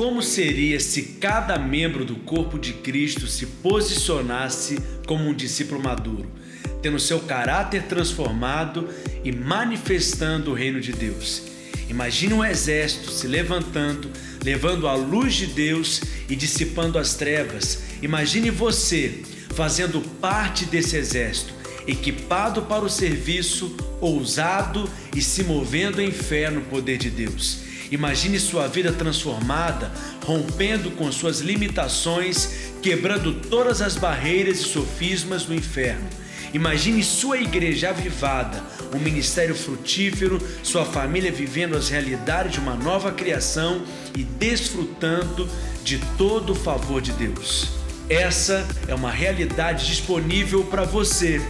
Como seria se cada membro do corpo de Cristo se posicionasse como um discípulo maduro, tendo seu caráter transformado e manifestando o reino de Deus? Imagine um exército se levantando, levando a luz de Deus e dissipando as trevas. Imagine você fazendo parte desse exército, equipado para o serviço, ousado e se movendo em fé no poder de Deus. Imagine sua vida transformada, rompendo com suas limitações, quebrando todas as barreiras e sofismas do inferno. Imagine sua igreja avivada, um ministério frutífero, sua família vivendo as realidades de uma nova criação e desfrutando de todo o favor de Deus. Essa é uma realidade disponível para você.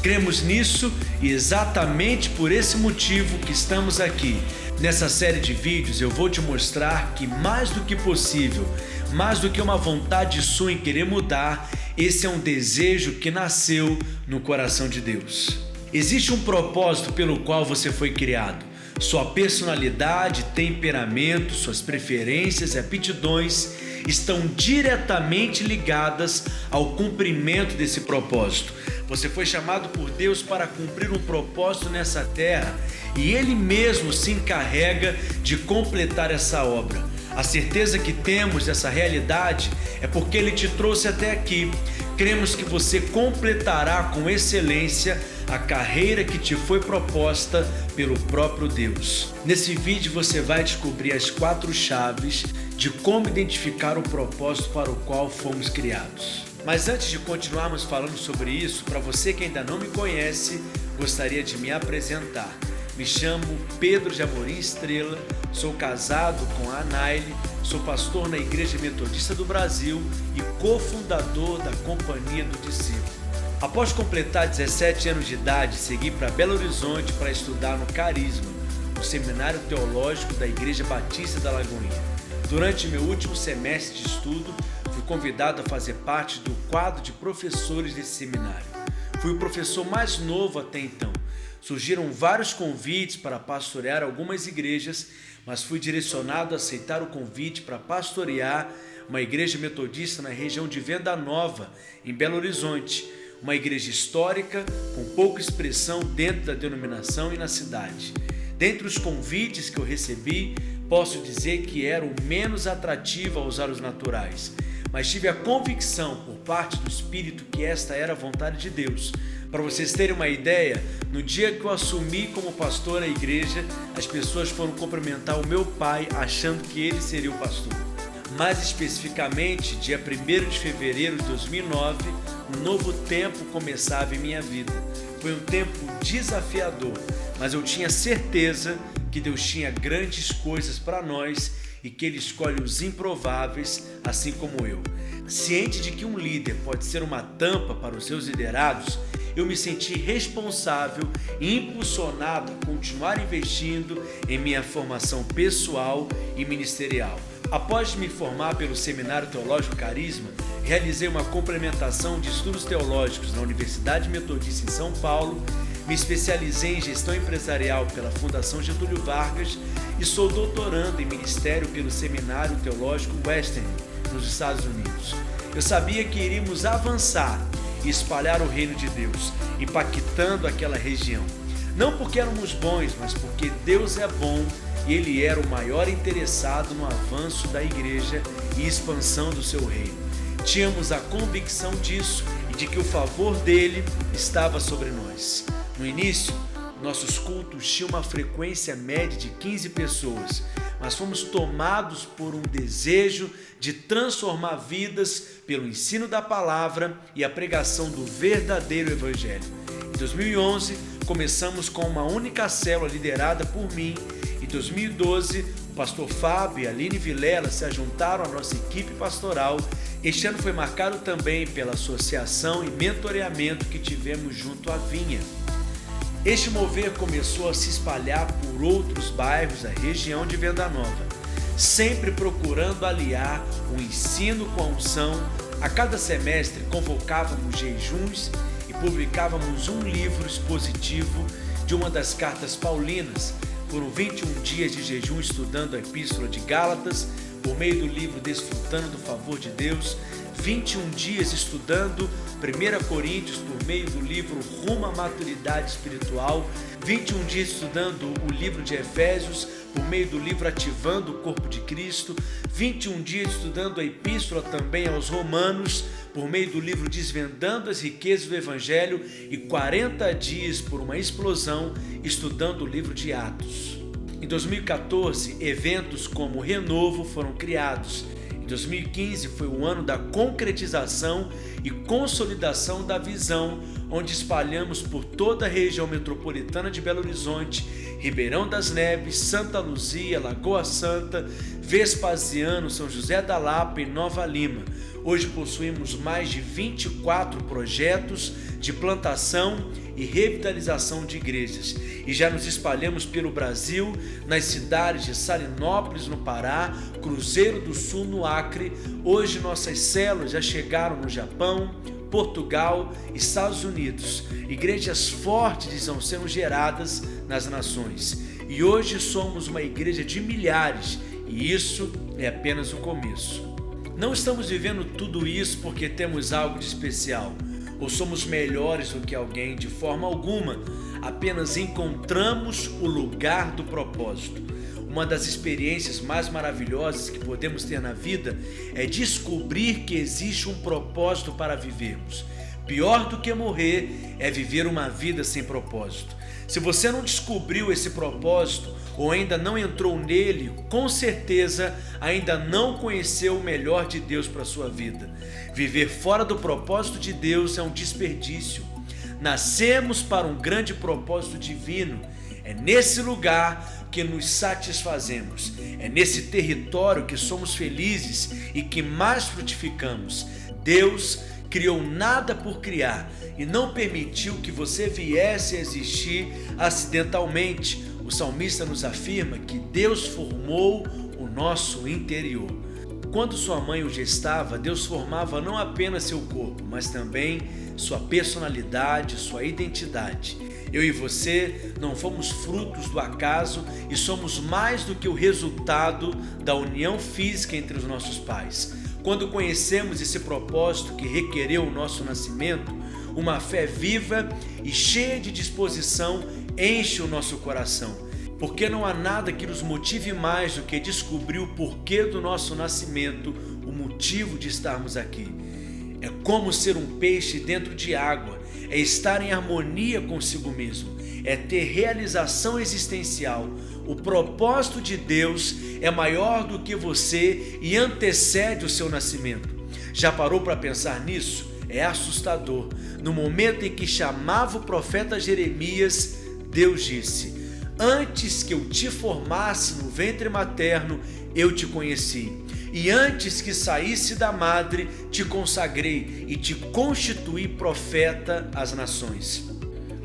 Cremos nisso e exatamente por esse motivo que estamos aqui. Nessa série de vídeos eu vou te mostrar que mais do que possível, mais do que uma vontade sua em querer mudar, esse é um desejo que nasceu no coração de Deus. Existe um propósito pelo qual você foi criado. Sua personalidade, temperamento, suas preferências e aptidões estão diretamente ligadas ao cumprimento desse propósito. Você foi chamado por Deus para cumprir um propósito nessa terra e Ele mesmo se encarrega de completar essa obra. A certeza que temos dessa realidade é porque Ele te trouxe até aqui. Cremos que você completará com excelência a carreira que te foi proposta pelo próprio Deus. Nesse vídeo você vai descobrir as 4 chaves de como identificar o propósito para o qual fomos criados. Mas antes de continuarmos falando sobre isso, para você que ainda não me conhece, gostaria de me apresentar. Me chamo Pedro de Amorim Estrela, sou casado com a Anaile, sou pastor na Igreja Metodista do Brasil e cofundador da Companhia do Discípulo. Após completar 17 anos de idade, segui para Belo Horizonte para estudar no Carisma, o Seminário Teológico da Igreja Batista da Lagoinha. Durante meu último semestre de estudo, fui convidado a fazer parte do quadro de professores desse seminário. Fui o professor mais novo até então. Surgiram vários convites para pastorear algumas igrejas, mas fui direcionado a aceitar o convite para pastorear uma igreja metodista na região de Venda Nova, em Belo Horizonte, uma igreja histórica com pouca expressão dentro da denominação e na cidade. Dentre os convites que eu recebi, posso dizer que era o menos atrativo aos olhos naturais, mas tive a convicção por parte do Espírito que esta era a vontade de Deus. Para vocês terem uma ideia, no dia que eu assumi como pastor na igreja, as pessoas foram cumprimentar o meu pai achando que ele seria o pastor. Mais especificamente, dia 1º de fevereiro de 2009, um novo tempo começava em minha vida. Foi um tempo desafiador, mas eu tinha certeza que Deus tinha grandes coisas para nós e que Ele escolhe os improváveis, assim como eu. Ciente de que um líder pode ser uma tampa para os seus liderados, eu me senti responsável e impulsionado a continuar investindo em minha formação pessoal e ministerial. Após me formar pelo Seminário Teológico Carisma, realizei uma complementação de estudos teológicos na Universidade Metodista em São Paulo, me especializei em gestão empresarial pela Fundação Getúlio Vargas e sou doutorando em ministério pelo Seminário Teológico Western, nos Estados Unidos. Eu sabia que iríamos avançar e espalhar o reino de Deus, impactando aquela região. Não porque éramos bons, mas porque Deus é bom e Ele era o maior interessado no avanço da igreja e expansão do seu reino. Tínhamos a convicção disso e de que o favor dele estava sobre nós. No início, nossos cultos tinham uma frequência média de 15 pessoas, mas fomos tomados por um desejo de transformar vidas pelo ensino da palavra e a pregação do verdadeiro evangelho. Em 2011, começamos com uma única célula liderada por mim. Em 2012, o pastor Fábio e a Aline Vilela se juntaram à nossa equipe pastoral. Este ano foi marcado também pela associação e mentoreamento que tivemos junto à Vinha. Este mover começou a se espalhar por outros bairros da região de Venda Nova, sempre procurando aliar o ensino com a unção. A cada semestre convocávamos jejuns e publicávamos um livro expositivo de uma das cartas paulinas. Foram 21 dias de jejum estudando a Epístola de Gálatas, por meio do livro Desfrutando do Favor de Deus, 21 dias estudando 1 Coríntios por meio do livro Rumo à Maturidade Espiritual, 21 dias estudando o livro de Efésios por meio do livro Ativando o Corpo de Cristo, 21 dias estudando a Epístola também aos Romanos por meio do livro Desvendando as Riquezas do Evangelho e 40 dias por uma explosão estudando o livro de Atos. Em 2014, eventos como Renovo foram criados. Em 2015 foi o ano da concretização e consolidação da visão, onde espalhamos por toda a região metropolitana de Belo Horizonte, Ribeirão das Neves, Santa Luzia, Lagoa Santa, Vespasiano, São José da Lapa e Nova Lima. Hoje possuímos mais de 24 projetos de plantação e revitalização de igrejas e já nos espalhamos pelo Brasil, nas cidades de Salinópolis, no Pará, Cruzeiro do Sul, no Acre. Hoje nossas células já chegaram no Japão, Portugal e Estados Unidos. Igrejas fortes estão sendo geradas nas nações e hoje somos uma igreja de milhares e isso é apenas o começo. Não estamos vivendo tudo isso porque temos algo de especial ou somos melhores do que alguém de forma alguma, apenas encontramos o lugar do propósito. Uma das experiências mais maravilhosas que podemos ter na vida é descobrir que existe um propósito para vivermos. Pior do que morrer é viver uma vida sem propósito. Se você não descobriu esse propósito ou ainda não entrou nele, com certeza ainda não conheceu o melhor de Deus para a sua vida. Viver fora do propósito de Deus é um desperdício. Nascemos para um grande propósito divino. É nesse lugar que nos satisfazemos. É nesse território que somos felizes e que mais frutificamos. Deus criou nada por criar e não permitiu que você viesse a existir acidentalmente. O salmista nos afirma que Deus formou o nosso interior. Quando sua mãe o gestava, Deus formava não apenas seu corpo, mas também sua personalidade, sua identidade. Eu e você não fomos frutos do acaso e somos mais do que o resultado da união física entre os nossos pais. Quando conhecemos esse propósito que requereu o nosso nascimento, uma fé viva e cheia de disposição enche o nosso coração, porque não há nada que nos motive mais do que descobrir o porquê do nosso nascimento, o motivo de estarmos aqui. É como ser um peixe dentro de água, é estar em harmonia consigo mesmo, é ter realização existencial. O propósito de Deus é maior do que você e antecede o seu nascimento. Já parou para pensar nisso? É assustador. No momento em que chamava o profeta Jeremias, Deus disse: antes que eu te formasse no ventre materno, eu te conheci. E antes que saísse da madre, te consagrei e te constituí profeta às nações.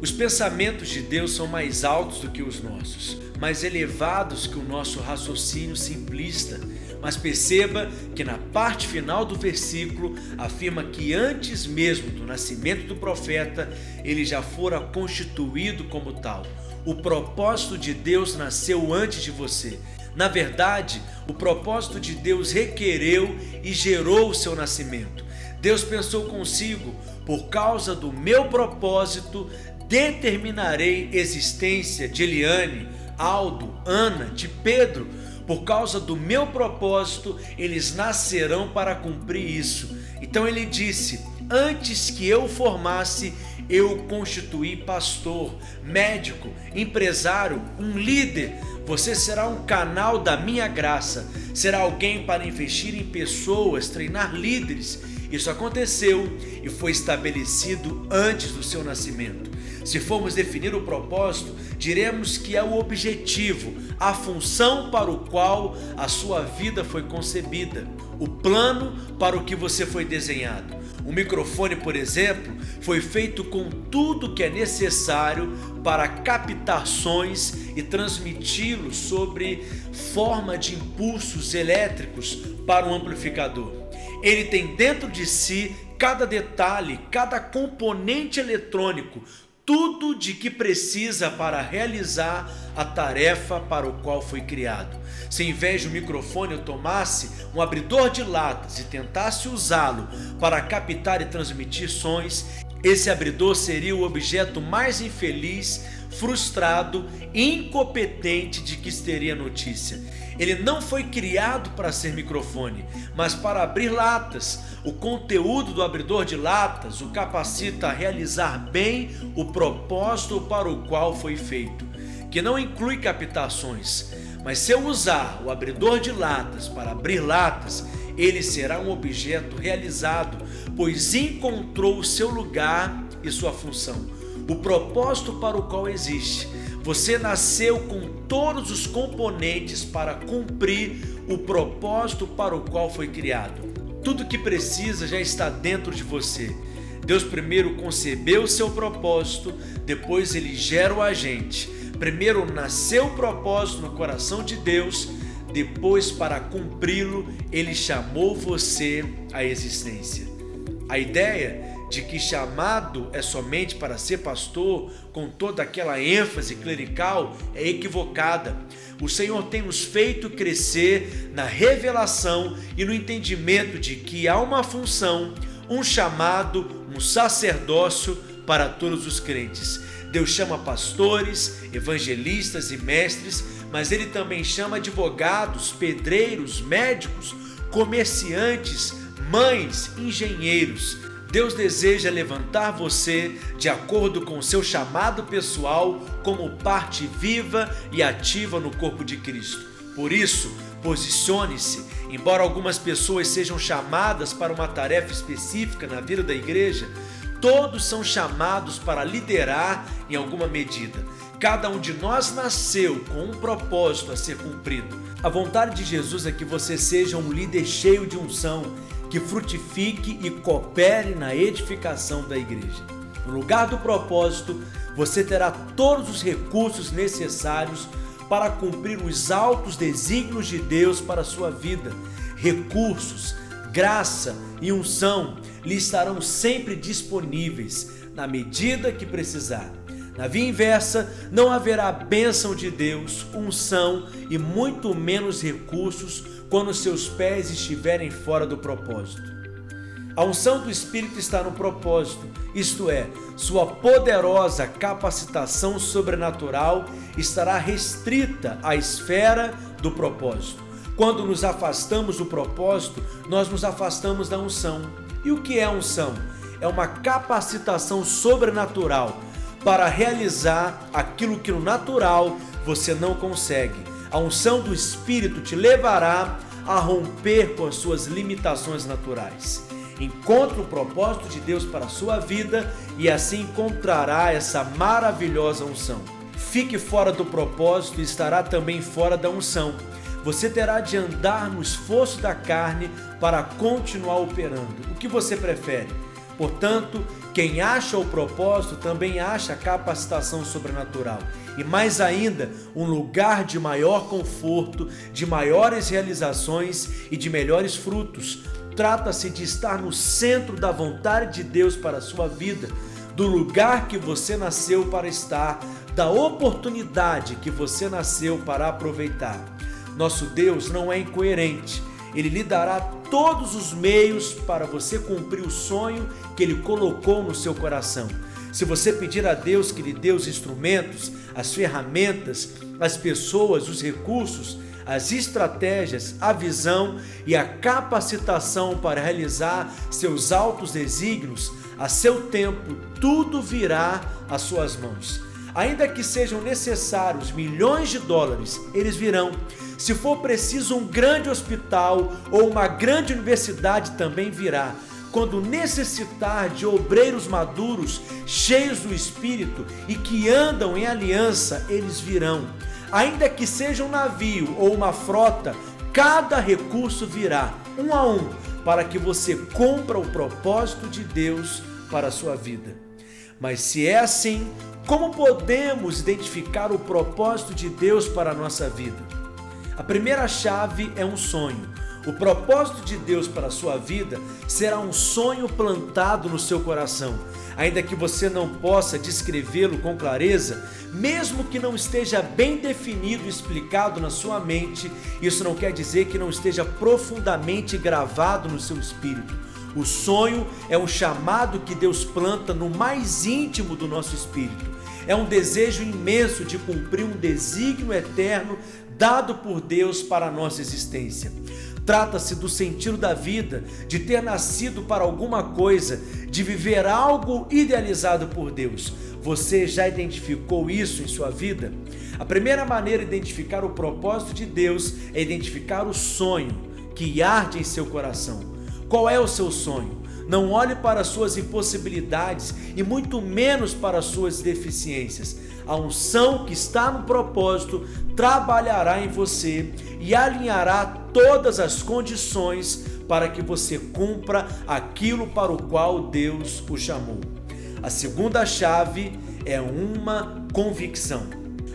Os pensamentos de Deus são mais altos do que os nossos, mais elevados que o nosso raciocínio simplista. Mas perceba que na parte final do versículo afirma que antes mesmo do nascimento do profeta, ele já fora constituído como tal. O propósito de Deus nasceu antes de você. Na verdade, o propósito de Deus requereu e gerou o seu nascimento. Deus pensou consigo: por causa do meu propósito, determinarei existência de Eliane, Aldo, Ana, de Pedro. Por causa do meu propósito, eles nascerão para cumprir isso. Então ele disse: antes que eu formasse, eu o constituí pastor, médico, empresário, um líder. Você será um canal da minha graça, será alguém para investir em pessoas, treinar líderes. Isso aconteceu e foi estabelecido antes do seu nascimento. Se formos definir o propósito, diremos que é o objetivo, a função para o qual a sua vida foi concebida, o plano para o que você foi desenhado. O microfone, por exemplo, foi feito com tudo que é necessário para captar sons e transmiti-los sob forma de impulsos elétricos para um amplificador. Ele tem dentro de si cada detalhe, cada componente eletrônico, tudo de que precisa para realizar a tarefa para o qual foi criado. Se em vez de um microfone eu tomasse um abridor de latas e tentasse usá-lo para captar e transmitir sons, esse abridor seria o objeto mais infeliz, frustrado e incompetente de que teria notícia. Ele não foi criado para ser microfone, mas para abrir latas. O conteúdo do abridor de latas o capacita a realizar bem o propósito para o qual foi feito, que não inclui captações. Mas se eu usar o abridor de latas para abrir latas, ele será um objeto realizado, pois encontrou o seu lugar e sua função, o propósito para o qual existe. Você nasceu com todos os componentes para cumprir o propósito para o qual foi criado. Tudo que precisa já está dentro de você. Deus primeiro concebeu o seu propósito, depois ele gera o agente. Primeiro nasceu o propósito no coração de Deus, depois, para cumpri-lo, ele chamou você à existência. A ideia de que chamado é somente para ser pastor, com toda aquela ênfase clerical, é equivocada. O Senhor tem nos feito crescer na revelação e no entendimento de que há uma função, um chamado, um sacerdócio para todos os crentes. Deus chama pastores, evangelistas e mestres, mas Ele também chama advogados, pedreiros, médicos, comerciantes, mães, engenheiros. Deus deseja levantar você de acordo com o seu chamado pessoal como parte viva e ativa no corpo de Cristo. Por isso, posicione-se. Embora algumas pessoas sejam chamadas para uma tarefa específica na vida da igreja, todos são chamados para liderar em alguma medida. Cada um de nós nasceu com um propósito a ser cumprido. A vontade de Jesus é que você seja um líder cheio de unção, que frutifique e coopere na edificação da igreja. No lugar do propósito, você terá todos os recursos necessários para cumprir os altos desígnios de Deus para a sua vida. Recursos, graça e unção lhe estarão sempre disponíveis na medida que precisar. Na via inversa, não haverá bênção de Deus, unção e muito menos recursos quando seus pés estiverem fora do propósito. A unção do Espírito está no propósito, isto é, sua poderosa capacitação sobrenatural estará restrita à esfera do propósito. Quando nos afastamos do propósito, nós nos afastamos da unção. E o que é unção? É uma capacitação sobrenatural para realizar aquilo que no natural você não consegue. A unção do Espírito te levará a romper com as suas limitações naturais. Encontre o propósito de Deus para a sua vida e assim encontrará essa maravilhosa unção. Fique fora do propósito e estará também fora da unção. Você terá de andar no esforço da carne para continuar operando. O que você prefere? Portanto, quem acha o propósito também acha a capacitação sobrenatural. E mais ainda, um lugar de maior conforto, de maiores realizações e de melhores frutos. Trata-se de estar no centro da vontade de Deus para a sua vida, do lugar que você nasceu para estar, da oportunidade que você nasceu para aproveitar. Nosso Deus não é incoerente. Ele lhe dará todos os meios para você cumprir o sonho que Ele colocou no seu coração. Se você pedir a Deus que lhe dê os instrumentos, as ferramentas, as pessoas, os recursos, as estratégias, a visão e a capacitação para realizar seus altos desígnios, a seu tempo, tudo virá às suas mãos. Ainda que sejam necessários milhões de dólares, eles virão. Se for preciso um grande hospital ou uma grande universidade, também virá. Quando necessitar de obreiros maduros, cheios do Espírito e que andam em aliança, eles virão. Ainda que seja um navio ou uma frota, cada recurso virá, um a um, para que você cumpra o propósito de Deus para a sua vida. Mas se é assim, como podemos identificar o propósito de Deus para a nossa vida? A primeira chave é um sonho. O propósito de Deus para a sua vida será um sonho plantado no seu coração. Ainda que você não possa descrevê-lo com clareza, mesmo que não esteja bem definido e explicado na sua mente, isso não quer dizer que não esteja profundamente gravado no seu espírito. O sonho é um chamado que Deus planta no mais íntimo do nosso espírito. É um desejo imenso de cumprir um desígnio eterno dado por Deus para a nossa existência. Trata-se do sentido da vida, de ter nascido para alguma coisa, de viver algo idealizado por Deus. Você já identificou isso em sua vida? A primeira maneira de identificar o propósito de Deus é identificar o sonho que arde em seu coração. Qual é o seu sonho? Não olhe para suas impossibilidades e muito menos para suas deficiências. A unção que está no propósito trabalhará em você e alinhará todas as condições para que você cumpra aquilo para o qual Deus o chamou. A segunda chave é uma convicção.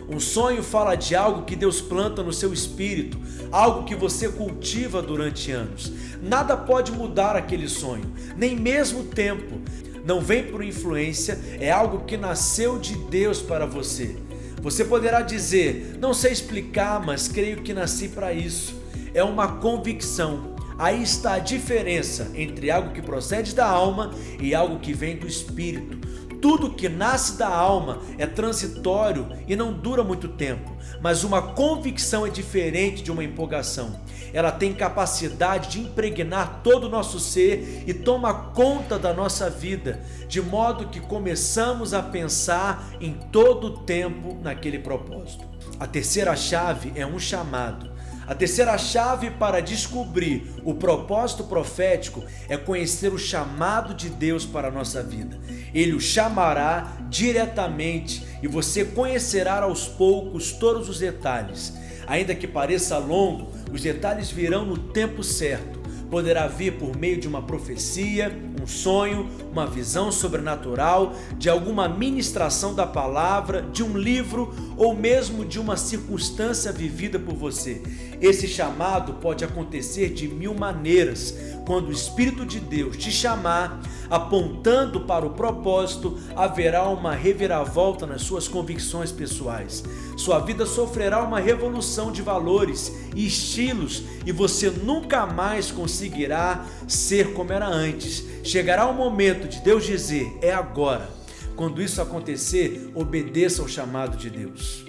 Um sonho fala de algo que Deus planta no seu espírito, algo que você cultiva durante anos. Nada pode mudar aquele sonho, nem mesmo o tempo. Não vem por influência, é algo que nasceu de Deus para você. Você poderá dizer, não sei explicar, mas creio que nasci para isso. É uma convicção. Aí está a diferença entre algo que procede da alma e algo que vem do espírito. Tudo que nasce da alma é transitório e não dura muito tempo, mas uma convicção é diferente de uma empolgação. Ela tem capacidade de impregnar todo o nosso ser e toma conta da nossa vida, de modo que começamos a pensar em todo o tempo naquele propósito. A terceira chave é um chamado. A terceira chave para descobrir o propósito profético é conhecer o chamado de Deus para a nossa vida. Ele o chamará diretamente e você conhecerá aos poucos todos os detalhes. Ainda que pareça longo, os detalhes virão no tempo certo. Poderá vir por meio de uma profecia, um sonho, uma visão sobrenatural, de alguma ministração da palavra, de um livro ou mesmo de uma circunstância vivida por você. Esse chamado pode acontecer de mil maneiras. Quando o Espírito de Deus te chamar, apontando para o propósito, haverá uma reviravolta nas suas convicções pessoais. Sua vida sofrerá uma revolução de valores e estilos e você nunca mais conseguirá ser como era antes. Chegará o momento de Deus dizer, é agora. Quando isso acontecer, obedeça ao chamado de Deus.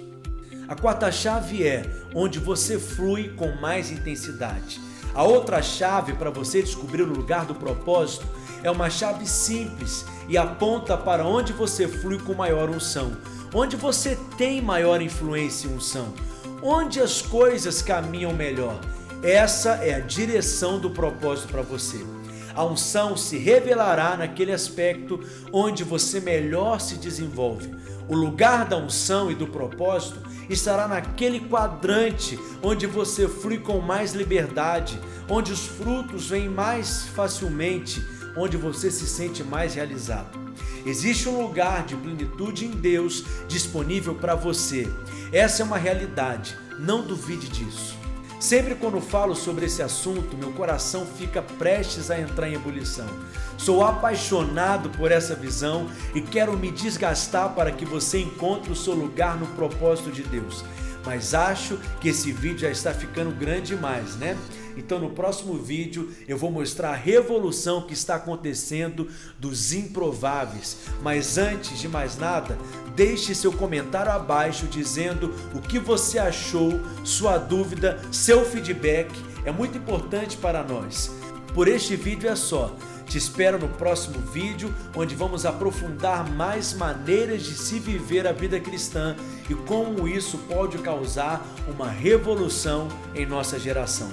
A quarta chave é onde você flui com mais intensidade. A outra chave para você descobrir o lugar do propósito é uma chave simples e aponta para onde você flui com maior unção, onde você tem maior influência e unção, onde as coisas caminham melhor. Essa é a direção do propósito para você. A unção se revelará naquele aspecto onde você melhor se desenvolve. O lugar da unção e do propósito estará naquele quadrante onde você flui com mais liberdade, onde os frutos vêm mais facilmente, onde você se sente mais realizado. Existe um lugar de plenitude em Deus disponível para você. Essa é uma realidade, não duvide disso. Sempre quando falo sobre esse assunto, meu coração fica prestes a entrar em ebulição. Sou apaixonado por essa visão e quero me desgastar para que você encontre o seu lugar no propósito de Deus. Mas acho que esse vídeo já está ficando grande demais, né? Então no próximo vídeo eu vou mostrar a revolução que está acontecendo dos improváveis. Mas antes de mais nada, deixe seu comentário abaixo dizendo o que você achou, sua dúvida, seu feedback. É muito importante para nós. Por este vídeo é só. Te espero no próximo vídeo, onde vamos aprofundar mais maneiras de se viver a vida cristã e como isso pode causar uma revolução em nossa geração.